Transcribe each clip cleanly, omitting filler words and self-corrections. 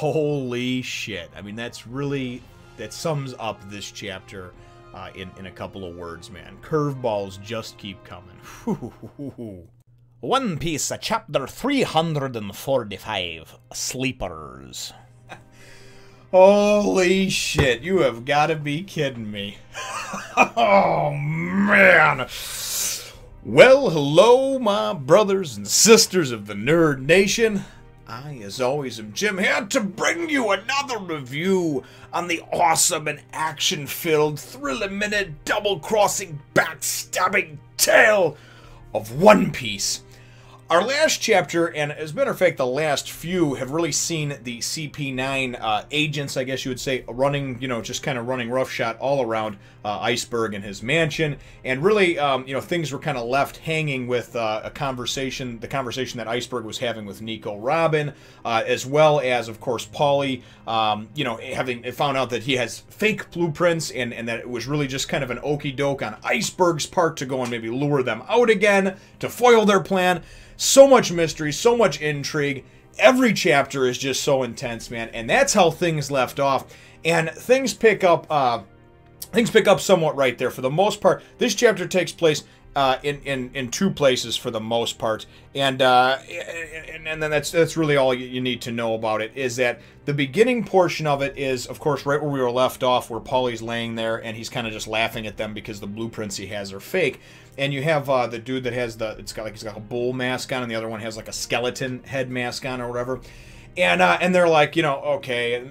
Holy shit. I mean, that sums up this chapter in a couple of words, man. Curveballs just keep coming. One Piece, chapter 345, Sleepers. Holy shit, you have got to be kidding me. Oh, man. Well, hello, my brothers and sisters of the Nerd Nation. I, as always, am Jim here to bring you another review on the awesome and action-filled, thriller-minute, double-crossing, backstabbing tale of One Piece. Our last chapter, and as a matter of fact, the last few, have really seen the CP9 agents, I guess you would say, running, just kind of running roughshod all around Iceberg and his mansion. And really, things were kind of left hanging with the conversation that Iceberg was having with Nico Robin, as well as, of course, Paulie, having found out that he has fake blueprints and that it was really just kind of an okie doke on Iceberg's part to go and maybe lure them out again to foil their plan. So much mystery, so much intrigue. Every chapter is just so intense, man. And that's how things left off. And things pick up somewhat right there. For the most part, this chapter takes place in two places for the most part. And then that's really all you need to know about it, is that the beginning portion of it is, of course, right where we were left off, where Paulie's laying there and he's kind of just laughing at them because the blueprints he has are fake. And you have the dude that has he's got a bull mask on, and the other one has like a skeleton head mask on or whatever. And they're like, okay. And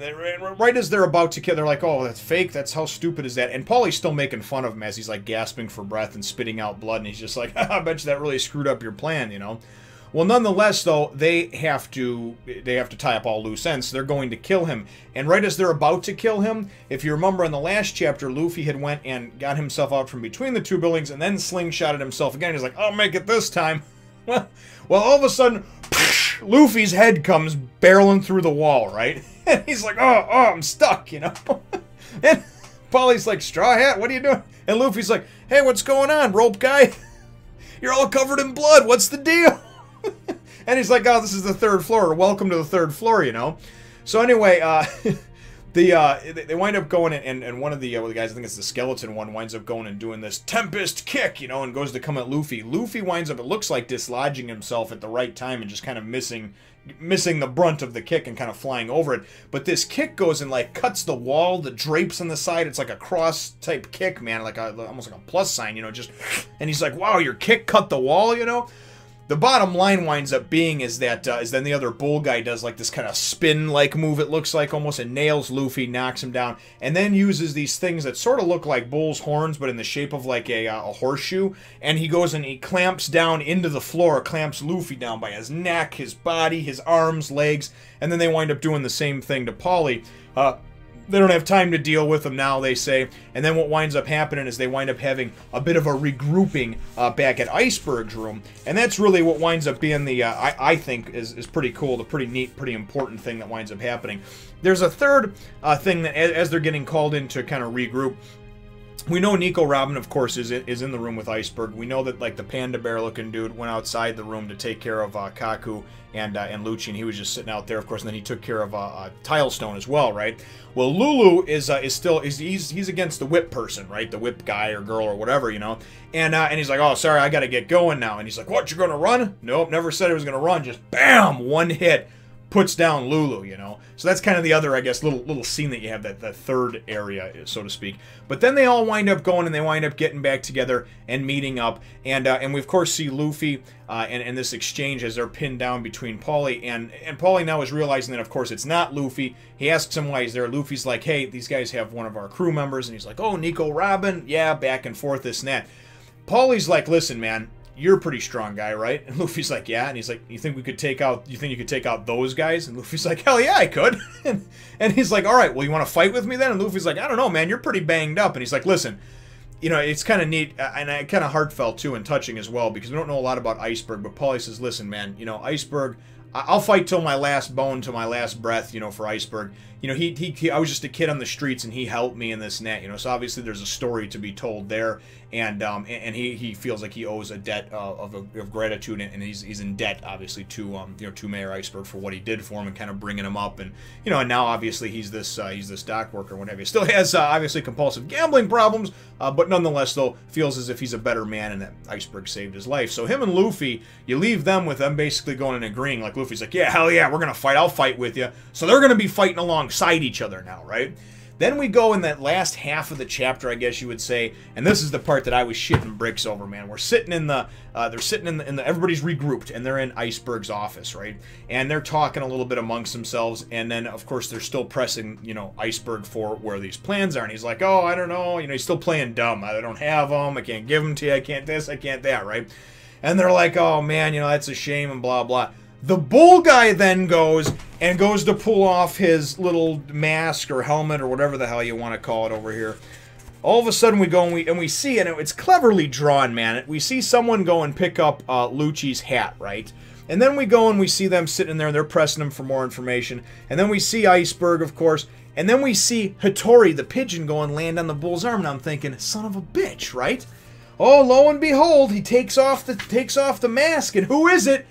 right as they're about to kill, they're like, oh, that's fake. That's how stupid is that? And Paulie's still making fun of him as he's like gasping for breath and spitting out blood. And he's just like, I bet you that really screwed up your plan, Well, nonetheless, though, they have to tie up all loose ends. So they're going to kill him. And right as they're about to kill him, if you remember in the last chapter, Luffy had went and got himself out from between the two buildings and then slingshotted himself again. He's like, I'll make it this time. Well, all of a sudden, Luffy's head comes barreling through the wall, right? And he's like, oh, I'm stuck, And Paulie's like, Straw Hat, what are you doing? And Luffy's like, hey, what's going on, rope guy? You're all covered in blood. What's the deal? And he's like, oh, this is the third floor. Welcome to the third floor, So anyway, they wind up going and one of the guys, I think it's the skeleton one, winds up going and doing this Tempest Kick, and goes to come at Luffy. Luffy winds up, it looks like, dislodging himself at the right time and just kind of missing the brunt of the kick and kind of flying over it. But this kick goes and like cuts the wall, the drapes on the side. It's like a cross type kick, man, like almost like a plus sign, just. And he's like, wow, your kick cut the wall, The bottom line winds up being is then the other bull guy does like this kind of spin-like move, it looks like almost, and nails Luffy, knocks him down, and then uses these things that sort of look like bull's horns, but in the shape of like a horseshoe, and he goes and he clamps down into the floor, clamps Luffy down by his neck, his body, his arms, legs, and then they wind up doing the same thing to Paulie. They don't have time to deal with them now, they say. And then what winds up happening is they wind up having a bit of a regrouping back at Iceberg's room. And that's really what winds up being the, I think, is pretty cool, the pretty neat, pretty important thing that winds up happening. There's a third thing that, as they're getting called in to kind of regroup, we know Nico Robin, of course, is in the room with Iceberg. We know that, like, the panda bear-looking dude went outside the room to take care of Kaku and Lucci, and he was just sitting out there, of course, and then he took care of Tilestone as well, right? Well, Lulu is still he's against the whip person, right? The whip guy or girl or whatever, And he's like, oh, sorry, I got to get going now. And he's like, what, you're going to run? Nope, never said I was going to run. Just bam, one hit. Puts down Lulu, So that's kind of the other, I guess, little scene that you have, that third area, so to speak. But then they all wind up going and they wind up getting back together and meeting up. And we, of course, see Luffy and this exchange as they're pinned down between Paulie. And Paulie now is realizing that, of course, it's not Luffy. He asks him why he's there. Luffy's like, hey, these guys have one of our crew members. And he's like, oh, Nico Robin? Yeah, back and forth, this and that. Paulie's like, listen, man. You're a pretty strong guy, right? And Luffy's like, yeah. And he's like, you think you could take out those guys? And Luffy's like, hell yeah, I could. and he's like, all right, well, you want to fight with me then? And Luffy's like, I don't know, man. You're pretty banged up. And he's like, listen, it's kind of neat and kind of heartfelt too and touching as well, because we don't know a lot about Iceberg. But Paulie says, listen, man, Iceberg, I'll fight till my last bone, till my last breath, you know, for Iceberg. You know, I was just a kid on the streets, and he helped me in this and that, you know. So obviously there's a story to be told there, and he feels like he owes a debt of gratitude, and he's in debt obviously to you know, to Mayor Iceberg for what he did for him and kind of bringing him up, and you know, and now obviously he's this dock worker, what have you. Still has obviously compulsive gambling problems, but nonetheless though feels as if he's a better man and that Iceberg saved his life. So him and Luffy, you leave them with them basically going and agreeing. Like Luffy's like, yeah, hell yeah, we're gonna fight. I'll fight with you. So they're gonna be fighting alongside each other now, right? Then we go in that last half of the chapter, I guess you would say, and this is the part that I was shitting bricks over, man. We're sitting in the, everybody's regrouped, and they're in Iceberg's office, right? And they're talking a little bit amongst themselves, and then, of course, they're still pressing, you know, Iceberg for where these plans are, and he's like, oh, I don't know, you know, he's still playing dumb. I don't have them, I can't give them to you, I can't this, I can't that, right? And they're like, oh, man, you know, that's a shame, and blah, blah. The bull guy then goes to pull off his little mask or helmet or whatever the hell you want to call it over here. All of a sudden we go and we see, and it's cleverly drawn, man. We see someone go and pick up Lucci's hat, right? And then we go and we see them sitting there, and they're pressing him for more information. And then we see Iceberg, of course. And then we see Hattori, the pigeon, go and land on the bull's arm. And I'm thinking, son of a bitch, right? Oh, lo and behold, he takes off the mask, and who is it?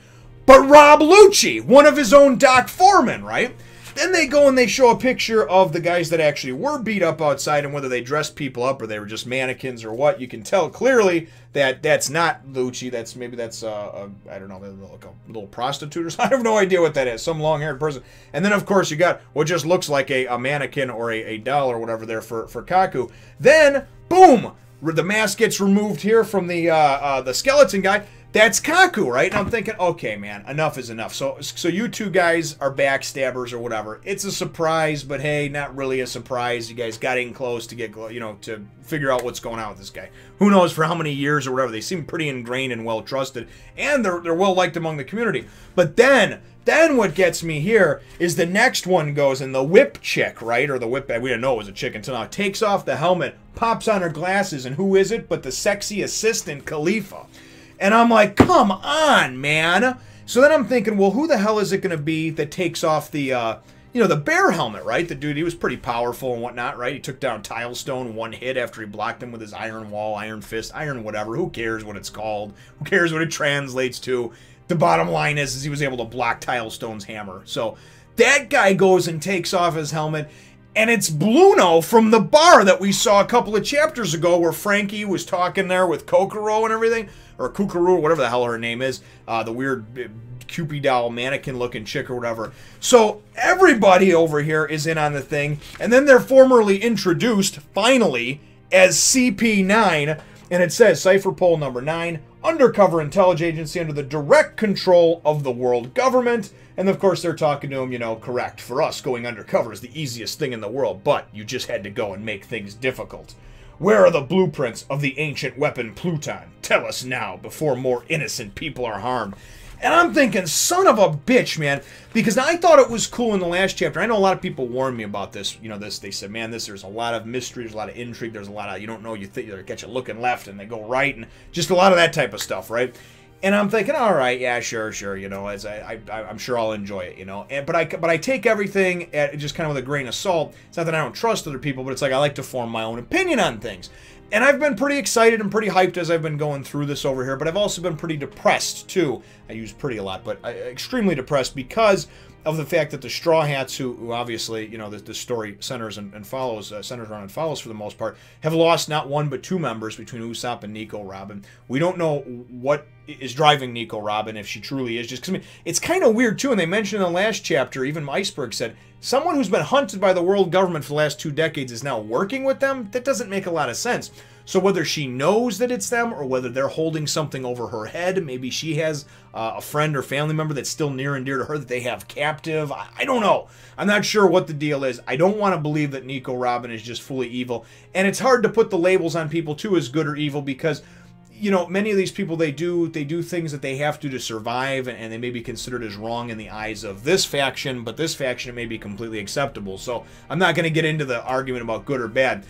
But Rob Lucci, one of his own dock foremen, right? Then they go and they show a picture of the guys that actually were beat up outside, and whether they dressed people up or they were just mannequins or what, you can tell clearly that that's not Lucci. Maybe that's I don't know, like a little prostitute or something. I have no idea what that is. Some long-haired person. And then of course you got what just looks like a mannequin or a doll or whatever there for Kaku. Then boom, the mask gets removed here from the skeleton guy. That's Kaku, right? And I'm thinking, okay, man, enough is enough. So you two guys are backstabbers or whatever. It's a surprise, but hey, not really a surprise. You guys got in close to get, you know, to figure out what's going on with this guy. Who knows for how many years or whatever. They seem pretty ingrained and well trusted, and they're well liked among the community. But then what gets me here is the next one goes, and the whip chick, right? Or the whip, we didn't know it was a chick until now, takes off the helmet, pops on her glasses, and who is it but the sexy assistant, Khalifa. And I'm like, come on, man. So then I'm thinking, well, who the hell is it going to be that takes off the, you know, the bear helmet, right? The dude, he was pretty powerful and whatnot, right? He took down Tilestone one hit after he blocked him with his iron wall, iron fist, iron whatever. Who cares what it's called? Who cares what it translates to? The bottom line is he was able to block Tilestone's hammer. So that guy goes and takes off his helmet. And it's Bluno from the bar that we saw a couple of chapters ago where Frankie was talking there with Kokoro and everything. Or Kukuru, whatever the hell her name is. The weird Cupid doll mannequin-looking chick or whatever. So everybody over here is in on the thing. And then they're formally introduced, finally, as CP9. And it says, Cipher Pole number 9, undercover intelligence agency under the direct control of the world government. And of course they're talking to him, you know, correct. For us, going undercover is the easiest thing in the world, but you just had to go and make things difficult. Where are the blueprints of the ancient weapon Pluton? Tell us now, before more innocent people are harmed. And I'm thinking, son of a bitch, man, because I thought it was cool in the last chapter. I know a lot of people warned me about this. You know, they said, man, there's a lot of mystery, there's a lot of intrigue, there's a lot of, you don't know, you think they get you looking left and they go right, and just a lot of that type of stuff, right? And I'm thinking, all right, yeah, sure, you know, as I'm sure I'll enjoy it, you know. But I take everything at just kind of with a grain of salt. It's not that I don't trust other people, but it's like I like to form my own opinion on things. And I've been pretty excited and pretty hyped as I've been going through this over here, but I've also been pretty depressed, too. I use pretty a lot, but extremely depressed because of the fact that the Straw Hats, who obviously, you know, the story centers and follows, centers around and follows for the most part, have lost not one but two members between Usopp and Nico Robin. We don't know what is driving Nico Robin, if she truly is. Just because, I mean, it's kind of weird, too, and they mentioned in the last chapter, even Iceberg said, someone who's been hunted by the world government for the last 2 decades is now working with them? That doesn't make a lot of sense. So whether she knows that it's them or whether they're holding something over her head, maybe she has a friend or family member that's still near and dear to her that they have captive. I don't know. I'm not sure what the deal is. I don't want to believe that Nico Robin is just fully evil. And it's hard to put the labels on people, too, as good or evil because, you know, many of these people, they do things that they have to survive, and they may be considered as wrong in the eyes of this faction, but this faction may be completely acceptable. So I'm not going to get into the argument about good or bad.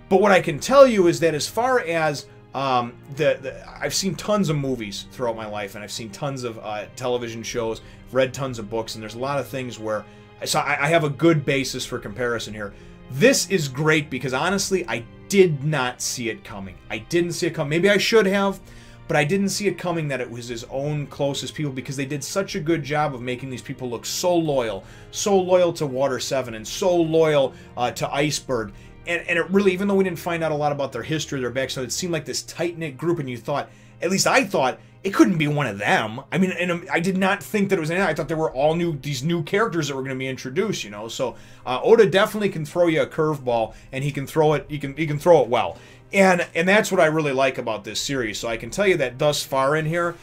But what I can tell you is that as far as I've seen tons of movies throughout my life, and I've seen tons of television shows, read tons of books, and there's a lot of things where I have a good basis for comparison here. This is great because honestly, I did not see it coming. I didn't see it coming. Maybe I should have, but I didn't see it coming that it was his own closest people, because they did such a good job of making these people look so loyal to Water 7 and so loyal to Iceberg. And it really, even though we didn't find out a lot about their history, their backstory, it seemed like this tight-knit group, and you thought, at least I thought, it couldn't be one of them. I mean, and I did not think that it was anything. I thought they were all these new characters that were going to be introduced, you know. So Oda definitely can throw you a curveball, and he can throw it. He can throw it well, and that's what I really like about this series. So I can tell you that thus far in here,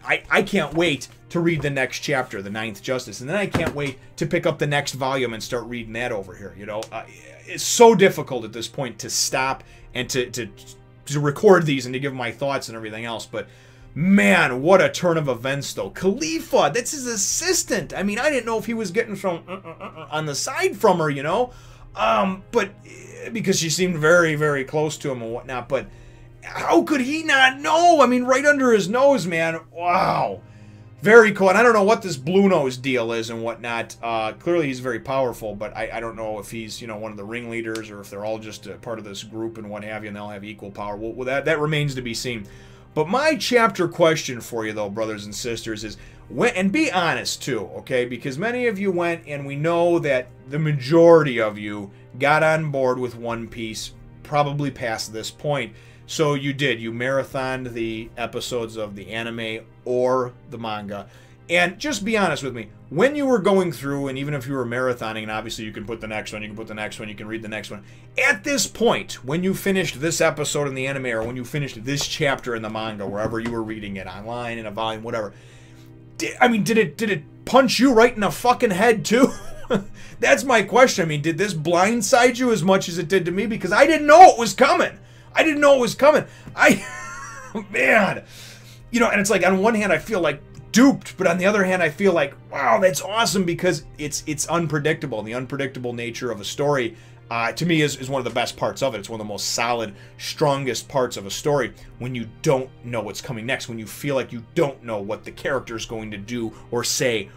I can't wait to read the next chapter, the Ninth Justice, and then I can't wait to pick up the next volume and start reading that over here. You know, it's so difficult at this point to stop and to record these and to give my thoughts and everything else, but. Man, what a turn of events, though. Khalifa, that's his assistant. I mean, I didn't know if he was getting from on the side from her, you know? But because she seemed very, very close to him and whatnot. But how could he not know? I mean, right under his nose, man. Wow. Very cool. And I don't know what this Blue Nose deal is and whatnot. Clearly, he's very powerful, but I don't know if he's, you know, one of the ringleaders or if they're all just a part of this group and what have you, and they'll have equal power. Well, that remains to be seen. But my chapter question for you, though, brothers and sisters, is, and be honest, too, okay? Because many of you went, and we know that the majority of you got on board with One Piece probably past this point. So you did. You marathoned the episodes of the anime or the manga. And just be honest with me. When you were going through, and even if you were marathoning, and obviously you can put the next one, you can put the next one, you can read the next one. At this point, when you finished this episode in the anime, or when you finished this chapter in the manga, wherever you were reading it, online, in a volume, whatever, did it punch you right in the fucking head, too? That's my question. I mean, did this blindside you as much as it did to me? Because I didn't know it was coming. I didn't know it was coming. Man. You know, and it's like, on one hand, I feel like duped, but on the other hand, I feel like, wow, that's awesome, because it's unpredictable. And the unpredictable nature of a story, to me, is one of the best parts of it. It's one of the most solid, strongest parts of a story, when you don't know what's coming next, when you feel like you don't know what the character's going to do or say.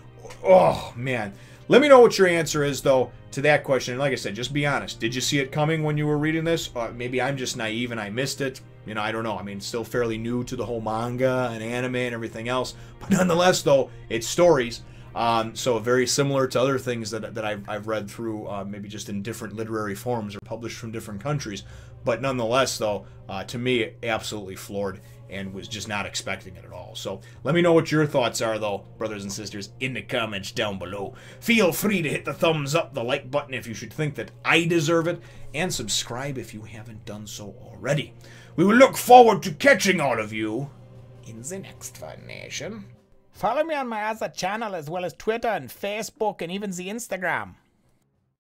Oh, man. Let me know what your answer is, though, to that question. And like I said, just be honest. Did you see it coming when you were reading this? Maybe I'm just naive and I missed it. You know, I don't know. I mean, still fairly new to the whole manga and anime and everything else. But nonetheless, though, it's stories. So very similar to other things that I've read through, maybe just in different literary forms or published from different countries. But nonetheless, though, to me, absolutely floored, and was just not expecting it at all. So let me know what your thoughts are, though, brothers and sisters, in the comments down below. Feel free to hit the thumbs up, the like button if you should think that I deserve it, and subscribe if you haven't done so already. We will look forward to catching all of you in the next Fun Nation. Follow me on my other channel, as well as Twitter and Facebook and even the Instagram.